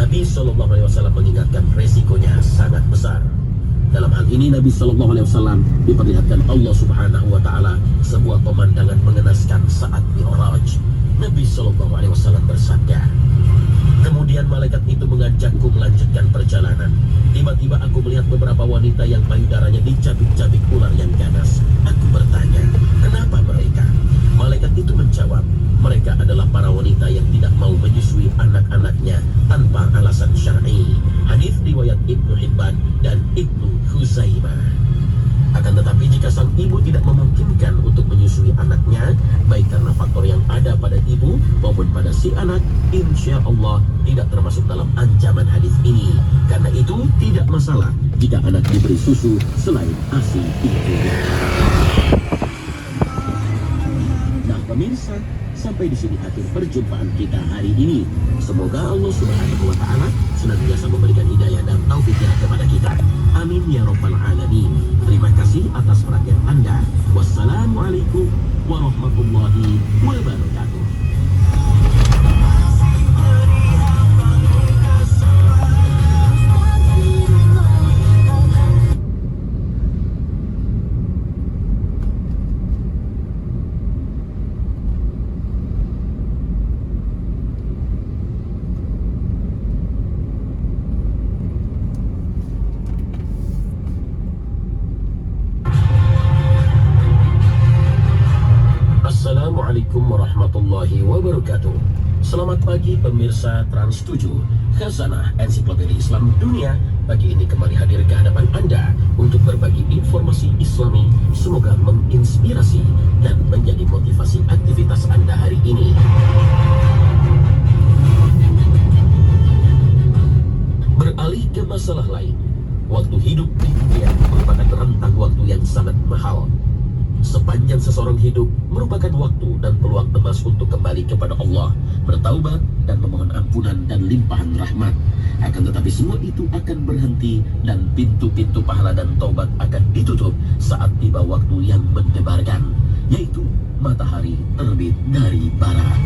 Nabi SAW mengingatkan resikonya sangat besar. Dalam hal ini Nabi SAW diperlihatkan Allah Subhanahu wa Ta'ala sebuah pemandangan mengenaskan saat Mi'raj. Nabi SAW bersabda, "Kemudian malaikat itu mengajakku melanjutkan perjalanan. Tiba-tiba aku melihat beberapa wanita yang payudaranya dicabik-cabik ular yang ganas. Aku bertanya, kenapa mereka? Malaikat itu menjawab, mereka adalah para wanita yang tidak mau menyusui anak-anaknya tanpa alasan syar'i." Hadis riwayat Ibnu Hibban dan Ibnu Khuzaimah. Akan tetapi jika sang ibu tidak memungkinkan untuk menyusui anaknya, baik karena faktor yang ada pada ibu maupun pada si anak, insya Allah tidak termasuk dalam ancaman hadis ini. Karena itu tidak masalah jika anak diberi susu selain ASI ibunya. Nah pemirsa, sampai di sini akhir perjumpaan kita hari ini. Semoga Allah Subhanahu wa Ta'ala senantiasa memberikan hidayah dan taufiknya kepada kita. Amin ya rabbal alamin. Terima kasih atas perhatian Anda. Wassalamualaikum warahmatullahi wabarakatuh. Assalamualaikum warahmatullahi wabarakatuh. Selamat pagi pemirsa Trans 7, Khazanah Ensiklopedia Islam Dunia. Pagi ini kembali hadir ke hadapan Anda untuk berbagi informasi Islami. Semoga menginspirasi dan menjadi motivasi aktivitas Anda hari ini. Beralih ke masalah lain, waktu hidup di dunia merupakan rentang waktu yang sangat mahal. Sepanjang seseorang hidup merupakan waktu dan peluang emas untuk kembali kepada Allah, bertaubat dan memohon ampunan dan limpahan rahmat. Akan tetapi semua itu akan berhenti dan pintu-pintu pahala dan taubat akan ditutup saat tiba waktu yang mendebarkan, yaitu matahari terbit dari barat.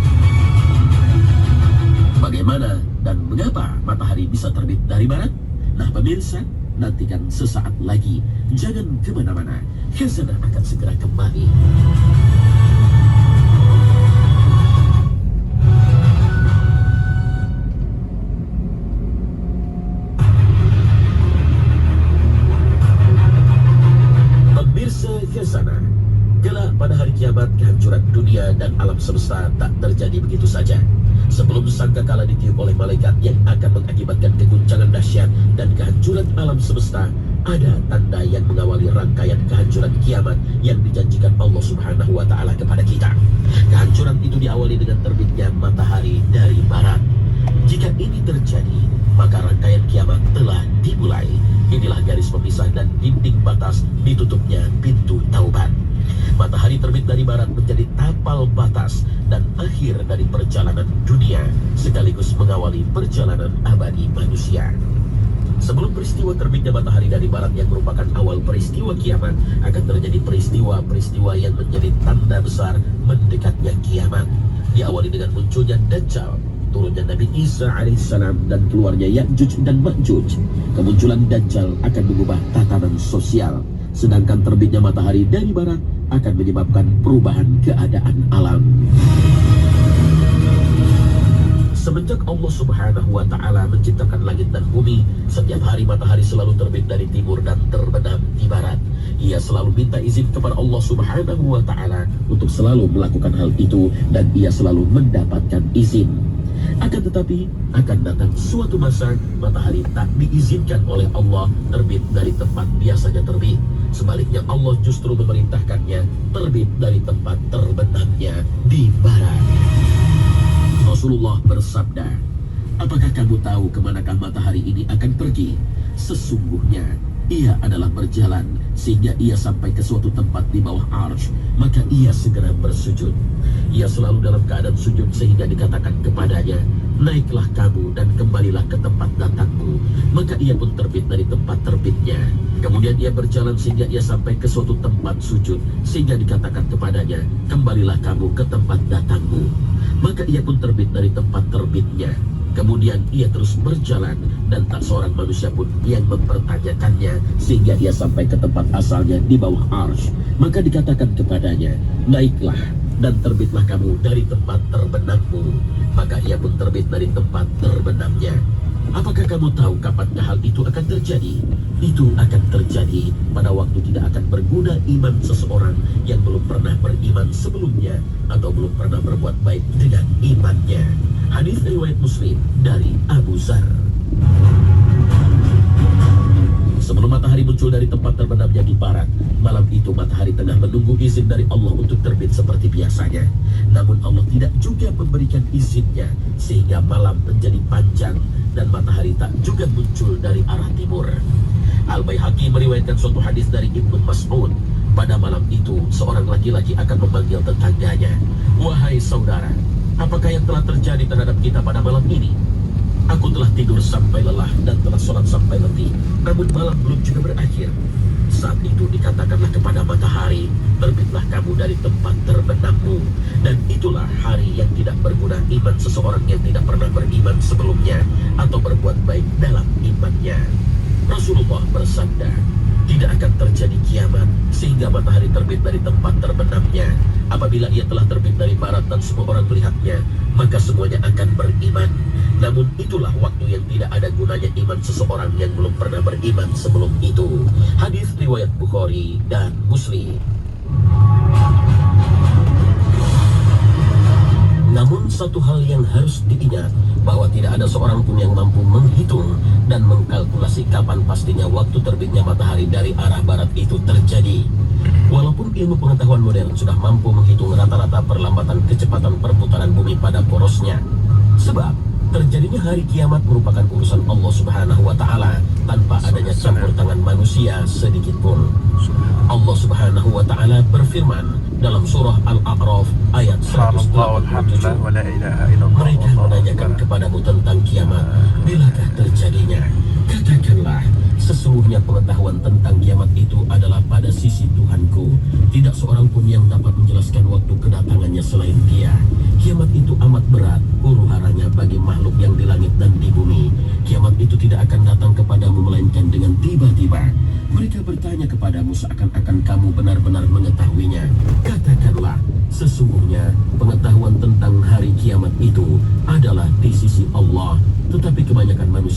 Bagaimana dan mengapa matahari bisa terbit dari barat? Nah pemirsa, nantikan sesaat lagi. Jangan kemana-mana, Khazanah akan segera kembali. Pemirsa Khazanah, kelak pada hari kiamat kehancuran dunia dan alam semesta tak terjadi begitu saja. Sebelum sangkakala ditiup oleh malaikat yang akan mengakibatkan keguncangan dahsyat dan kehancuran alam semesta, ada tanda yang mengawali rangkaian kehancuran kiamat yang dijanjikan Allah Subhanahu wa Ta'ala kepada kita. Kehancuran itu diawali dengan terbitnya matahari dari barat. Jika ini terjadi, maka rangkaian kiamat telah dimulai. Inilah garis pemisah dan dinding batas ditutupnya pintu taubat. Matahari terbit dari barat menjadi tapal batas dan akhir dari perjalanan dunia, sekaligus mengawali perjalanan abadi manusia. Sebelum peristiwa terbitnya matahari dari barat yang merupakan awal peristiwa kiamat, akan terjadi peristiwa-peristiwa yang menjadi tanda besar mendekatnya kiamat. Diawali dengan munculnya Dajjal, turunnya Nabi Isa alaihissalam dan keluarnya Ya'juj dan Ma'juj. Kemunculan Dajjal akan mengubah tatanan sosial, sedangkan terbitnya matahari dari barat akan menyebabkan perubahan keadaan alam. Semenjak Allah Subhanahu wa Ta'ala menciptakan langit dan bumi, setiap hari matahari selalu terbit dari timur dan terbenam di barat. Ia selalu minta izin kepada Allah Subhanahu wa Ta'ala untuk selalu melakukan hal itu, dan ia selalu mendapatkan izin. Akan tetapi akan datang suatu masa matahari tak diizinkan oleh Allah terbit dari tempat biasanya terbit. Sebaliknya Allah justru memerintahkannya terbit dari tempat terbenamnya di barat. Rasulullah bersabda, "Apakah kamu tahu kemanakah matahari ini akan pergi? Sesungguhnya ia adalah berjalan sehingga ia sampai ke suatu tempat di bawah arsy, maka ia segera bersujud. Ia selalu dalam keadaan sujud sehingga dikatakan kepadanya, naiklah kamu dan kembalilah ke tempat datangmu. Maka ia pun terbit dari tempat terbitnya. Kemudian ia berjalan sehingga ia sampai ke suatu tempat sujud, sehingga dikatakan kepadanya, kembalilah kamu ke tempat datangmu. Maka ia pun terbit dari tempat terbitnya. Kemudian ia terus berjalan dan tak seorang manusia pun yang mempertanyakannya sehingga ia sampai ke tempat asalnya di bawah arsy. Maka dikatakan kepadanya, naiklah dan terbitlah kamu dari tempat terbenammu. Maka ia pun terbit dari tempat terbenamnya. Apakah kamu tahu kapan hal itu akan terjadi? Itu akan terjadi pada waktu tidak akan berguna iman seseorang yang belum pernah beriman sebelumnya atau belum pernah berbuat baik dengan imannya. Hadis riwayat Muslim dari Abu Dzar. Sebelum matahari muncul dari tempat terbenamnya di barat, malam itu matahari tengah menunggu izin dari Allah untuk terbit seperti biasanya. Namun Allah tidak juga memberikan izinnya, sehingga malam menjadi panjang dan matahari tak juga muncul dari arah timur. Al-Baihaqi meriwayatkan suatu hadis dari Ibnu Mas'ud. Pada malam itu, seorang laki-laki akan memanggil tetangganya, "Wahai saudara, apakah yang telah terjadi terhadap kita pada malam ini? Aku telah tidur sampai lelah dan telah sholat sampai letih, namun malam belum juga berakhir." Saat itu dikatakanlah kepada matahari, "Terbitlah kamu dari tempat terbenammu." Dan itulah hari yang tidak berguna iman seseorang yang tidak pernah beriman sebelumnya atau berbuat baik dalam imannya. Rasulullah bersabda, tidak akan terjadi kiamat sehingga matahari terbit dari tempat terbenamnya. Apabila ia telah terbit dari barat dan semua orang melihatnya, maka semuanya akan beriman. Namun itulah waktu yang tidak ada gunanya iman seseorang yang belum pernah beriman sebelum itu. Hadis riwayat Bukhari dan Muslim. Namun satu hal yang harus diingat, bahwa tidak ada seorang pun yang mampu menghitung dan mengkalkulasi kapan pastinya waktu terbitnya matahari dari arah barat itu terjadi. Walaupun ilmu pengetahuan modern sudah mampu menghitung rata-rata perlambatan kecepatan perputaran bumi pada porosnya. Sebab terjadinya hari kiamat merupakan urusan Allah Subhanahu wa Ta'ala tanpa adanya campur tangan manusia sedikit pun. Allah Subhanahu wa Ta'ala berfirman dalam surah Al-A'raf ayat 187, mereka menanyakan kepadamu tentang kiamat, bilakah terjadinya? Katakanlah, sesungguhnya pengetahuan tentang kiamat itu adalah pada sisi Tuhanku. Tidak seorang pun yang dapat menjelaskan waktu kedatangannya selain Dia. Kiamat itu amat berat, huru-haranya bagi makhluk yang di langit dan di bumi. Kiamat itu tidak akan datang kepadamu melainkan dengan tiba-tiba. Mereka bertanya kepadamu seakan-akan kamu benar-benar mengetahuinya. Katakanlah, sesungguhnya pengetahuan tentang hari kiamat itu adalah di sisi Allah, tetapi kebanyakan manusia